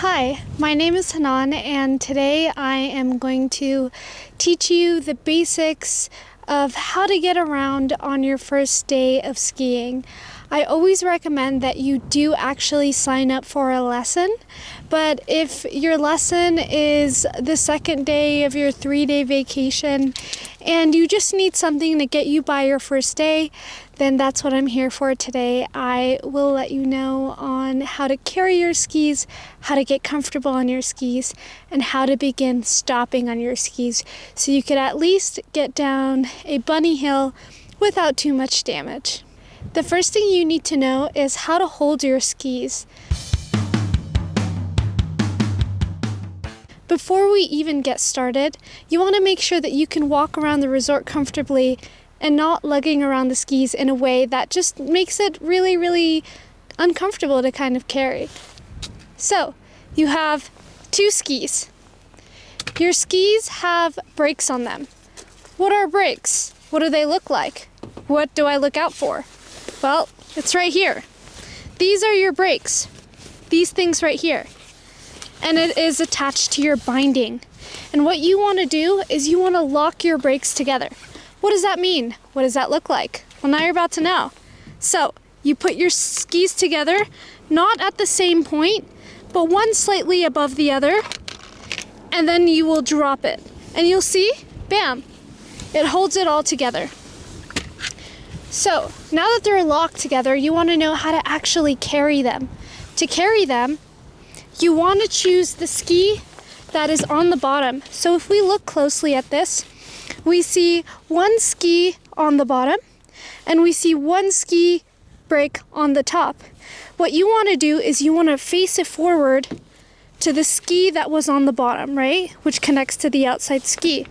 Hi, my name is Hanan, and today I am going to teach you the basics of how to get around on your first day of skiing. I always recommend that you do actually sign up for a lesson, but if your lesson is the second day of your 3-day vacation and you just need something to get you by your first day, then that's what I'm here for today. I will let you know on how to carry your skis, how to get comfortable on your skis, and how to begin stopping on your skis so you could at least get down a bunny hill without too much damage. The first thing you need to know is how to hold your skis. Before we even get started, you want to make sure that you can walk around the resort comfortably and not lugging around the skis in a way that just makes it really uncomfortable to kind of carry. So, you have 2 skis. Your skis have brakes on them. What are brakes? What do they look like? What do I look out for? Well, it's right here. These are your brakes. These things right here. And it is attached to your binding. And what you want to do is you want to lock your brakes together. What does that mean? What does that look like? Well, now you're about to know. So, you put your skis together, not at the same point, but one slightly above the other, and then you will drop it. And you'll see, bam, it holds it all together. So, now that they're locked together, you want to know how to actually carry them. To carry them, you want to choose the ski that is on the bottom. So if we look closely at this, we see one ski on the bottom, and we see one ski brake on the top. What you want to do is you want to face it forward to the ski that was on the bottom, right? Which connects to the outside ski.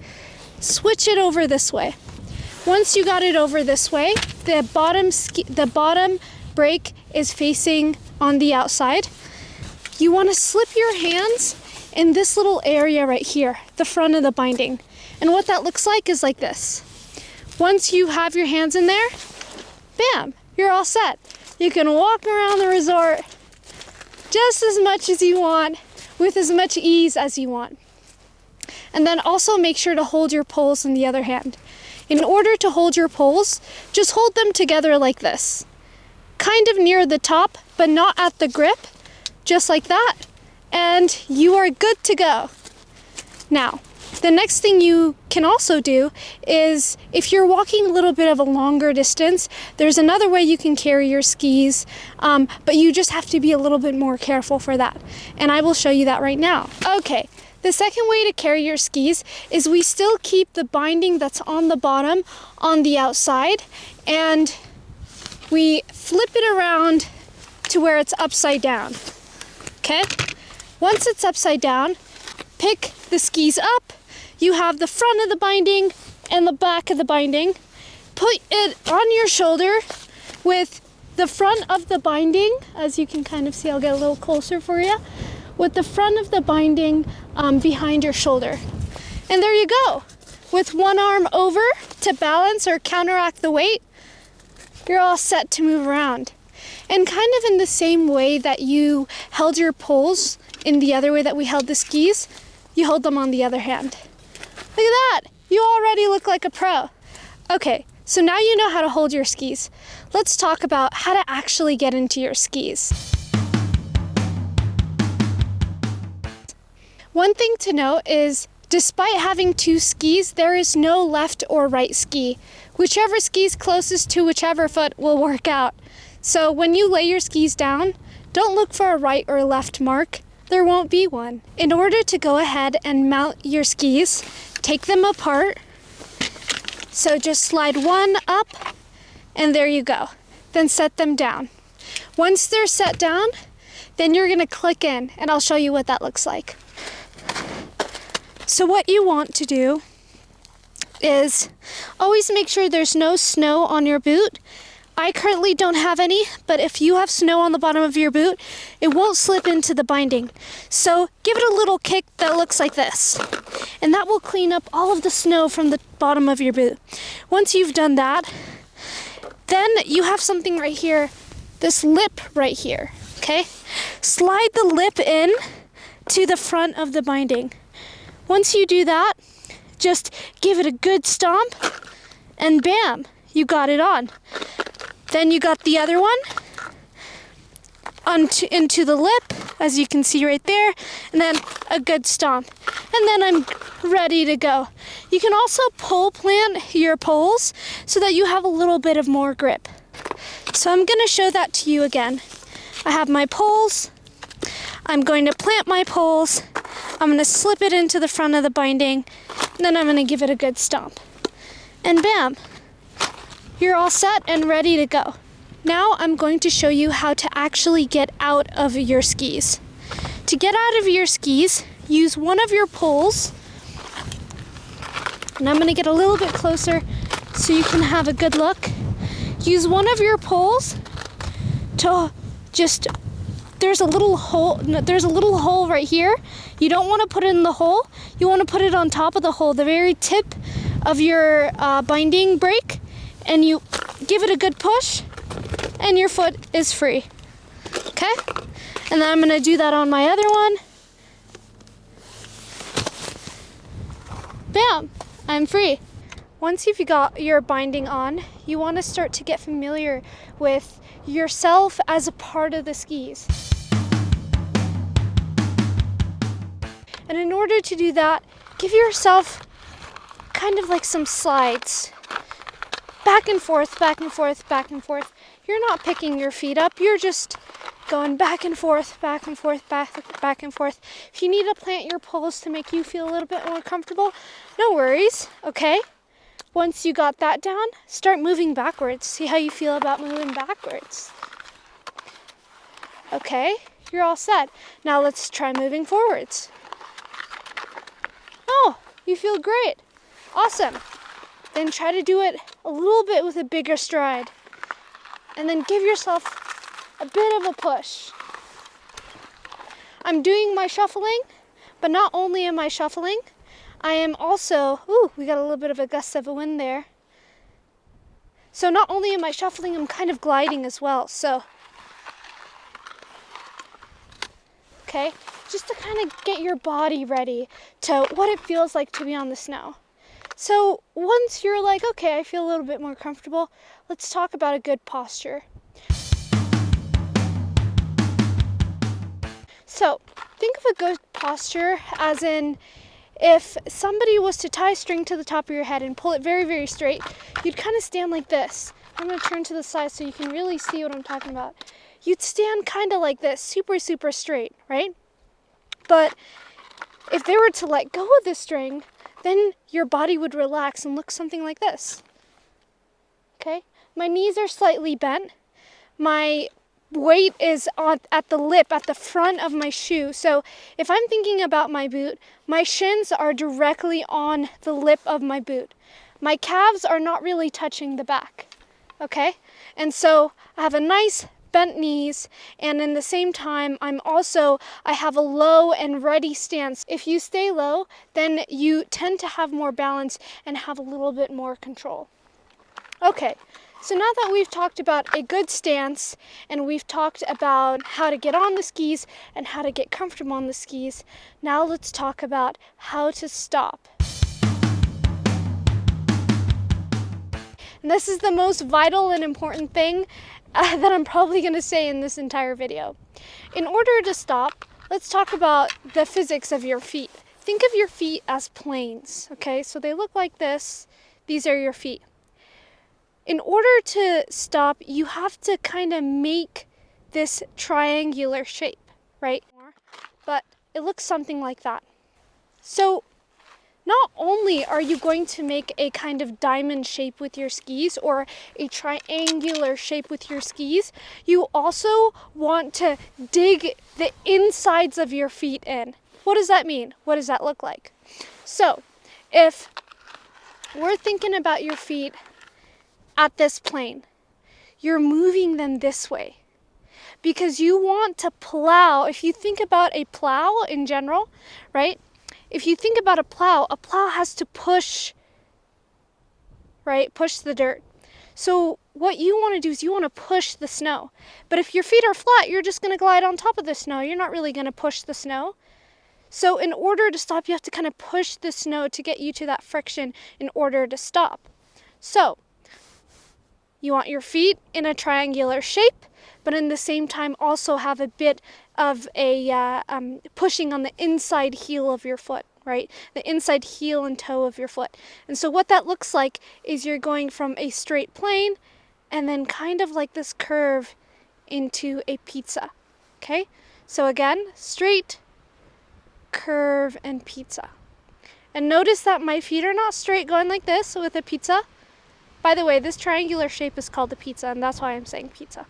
Switch it over this way. Once you got it over this way, the bottom brake is facing on the outside. You want to slip your hands in this little area right here, the front of the binding. And what that looks like is like this. Once you have your hands in there, bam, you're all set. You can walk around the resort just as much as you want, with as much ease as you want. And then also make sure to hold your poles in the other hand. In order to hold your poles, just hold them together like this. Kind of near the top, but not at the grip, just like that. And you are good to go. Now, the next thing you can also do is, if you're walking a little bit of a longer distance, there's another way you can carry your skis, but you just have to be a little bit more careful for that. And I will show you that right now. Okay, the second way to carry your skis is we still keep the binding that's on the bottom on the outside, and we flip it around to where it's upside down. Okay? Once it's upside down, pick the skis up. You have the front of the binding and the back of the binding. Put it on your shoulder with the front of the binding, as you can kind of see. I'll get a little closer for you. With the front of the binding behind your shoulder. And there you go. With one arm over to balance or counteract the weight, you're all set to move around. And kind of in the same way that you held your poles in the other way that we held the skis, you hold them on the other hand. Look at that! You already look like a pro. Okay, so now you know how to hold your skis. Let's talk about how to actually get into your skis. One thing to note is, despite having 2 skis, there is no left or right ski. Whichever ski's closest to whichever foot will work out. So when you lay your skis down, don't look for a right or left mark. There won't be one. In order to go ahead and mount your skis, take them apart. So just slide one up, and there you go. Then set them down. Once they're set down, then you're gonna click in, and I'll show you what that looks like. So what you want to do is always make sure there's no snow on your boot. I currently don't have any, but if you have snow on the bottom of your boot, it won't slip into the binding. So give it a little kick that looks like this, and that will clean up all of the snow from the bottom of your boot. Once you've done that, then you have something right here, this lip right here, okay? Slide the lip in to the front of the binding. Once you do that, just give it a good stomp, and bam, you got it on. Then you got the other one into the lip, as you can see right there, and then a good stomp. And then I'm ready to go. You can also pole plant your poles so that you have a little bit of more grip. So I'm gonna show that to you again. I have my poles. I'm going to plant my poles. I'm gonna slip it into the front of the binding, and then I'm gonna give it a good stomp. And bam, you're all set and ready to go. Now I'm going to show you how to actually get out of your skis. To get out of your skis, use one of your poles, and I'm gonna get a little bit closer so you can have a good look. Use one of your poles to just, there's a little hole right here. You don't want to put it in the hole. You want to put it on top of the hole, the very tip of your binding brake, and you give it a good push, and your foot is free. Okay? And then I'm gonna do that on my other one. Bam, I'm free. Once you've got your binding on, you want to start to get familiar with yourself as a part of the skis. And in order to do that, give yourself kind of like some slides. Back and forth, back and forth, back and forth. You're not picking your feet up, you're just going back and forth, back and forth, back and forth. If you need to plant your poles to make you feel a little bit more comfortable, no worries, okay? Once you got that down, start moving backwards. See how you feel about moving backwards. Okay, you're all set. Now let's try moving forwards. Oh, you feel great. Awesome. Then try to do it a little bit with a bigger stride. And then give yourself a bit of a push. I'm doing my shuffling, but not only am I shuffling, I am also, we got a little bit of a gust of a wind there. So not only am I shuffling, I'm kind of gliding as well. So, okay, just to kind of get your body ready to what it feels like to be on the snow. So once you're like, okay, I feel a little bit more comfortable, let's talk about a good posture. So think of a good posture as in, if somebody was to tie a string to the top of your head and pull it very, very straight, you'd kind of stand like this. I'm going to turn to the side so you can really see what I'm talking about. You'd stand kind of like this, super, super straight, right? But if they were to let go of the string, then your body would relax and look something like this. Okay? My knees are slightly bent. My weight is at the lip, at the front of my shoe. So if I'm thinking about my boot, my shins are directly on the lip of my boot. My calves are not really touching the back. Okay? And so I have a nice bent knees, and in the same time I have a low and ready stance. If you stay low, then you tend to have more balance and have a little bit more control. Okay, so now that we've talked about a good stance and we've talked about how to get on the skis and how to get comfortable on the skis, now let's talk about how to stop. And this is the most vital and important thing that I'm probably going to say in this entire video. In order to stop, let's talk about the physics of your feet. Think of your feet as planes, okay? So they look like this. These are your feet. In order to stop, you have to kind of make this triangular shape, right? But it looks something like that. So not only are you going to make a kind of diamond shape with your skis or a triangular shape with your skis, you also want to dig the insides of your feet in. What does that mean? What does that look like? So if we're thinking about your feet at this plane, you're moving them this way because you want to plow. If you think about a plow in general, right? If you think about a plow has to push, right? Push the dirt. So what you want to do is you want to push the snow. But if your feet are flat, you're just going to glide on top of the snow. You're not really going to push the snow. So in order to stop, you have to kind of push the snow to get you to that friction in order to stop. So you want your feet in a triangular shape, but in the same time also have a bit of a pushing on the inside heel of your foot, right? The inside heel and toe of your foot. And so what that looks like is you're going from a straight plane and then kind of like this curve into a pizza, okay? So again, straight, curve, and pizza. And notice that my feet are not straight going like this with a pizza. By the way, this triangular shape is called a pizza, and that's why I'm saying pizza.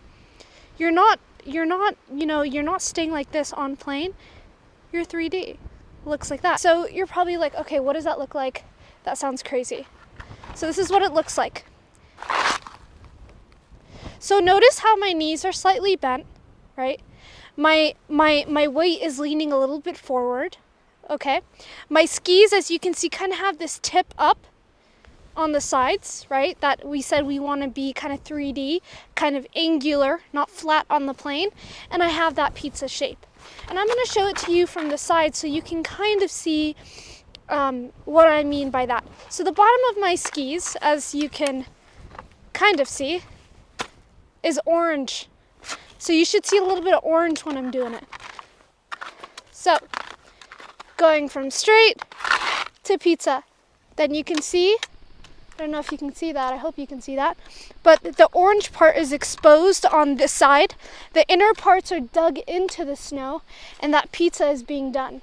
You're not staying like this on plane. You're 3D. It looks like that. So you're probably like, okay, what does that look like? That sounds crazy. So this is what it looks like. So notice how my knees are slightly bent, right? My weight is leaning a little bit forward, okay? My skis, as you can see, kind of have this tip up on the sides, right? That we said we want to be kind of 3D, kind of angular, not flat on the plane. And I have that pizza shape. And I'm going to show it to you from the side so you can kind of see what I mean by that. So the bottom of my skis, as you can kind of see, is orange. So you should see a little bit of orange when I'm doing it. So going from straight to pizza, then you can see, I don't know if you can see that, I hope you can see that, but the orange part is exposed on this side. The inner parts are dug into the snow, and that pizza is being done.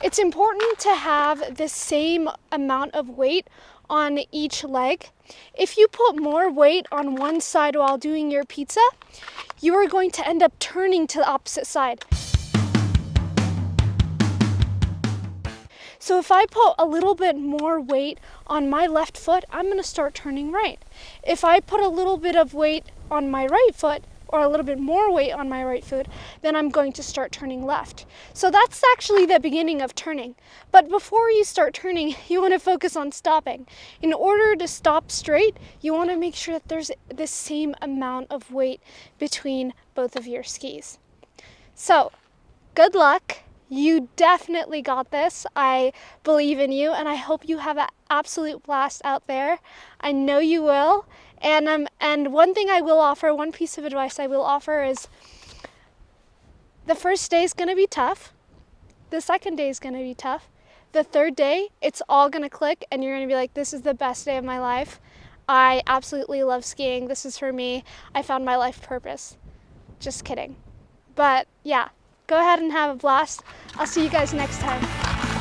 It's important to have the same amount of weight on each leg. If you put more weight on one side while doing your pizza, you are going to end up turning to the opposite side. So if I put a little bit more weight on my left foot, I'm going to start turning right. If I put a little bit of weight on my right foot, or a little bit more weight on my right foot, then I'm going to start turning left. So that's actually the beginning of turning. But before you start turning, you want to focus on stopping. In order to stop straight, you want to make sure that there's the same amount of weight between both of your skis. So, good luck. You definitely got this. I believe in you, and I hope you have an absolute blast out there. I know you will. And one thing I will offer, one piece of advice I will offer is the first day is going to be tough. The second day is going to be tough. The third day, it's all going to click, and you're going to be like, this is the best day of my life. I absolutely love skiing. This is for me. I found my life purpose. Just kidding. But yeah, go ahead and have a blast. I'll see you guys next time.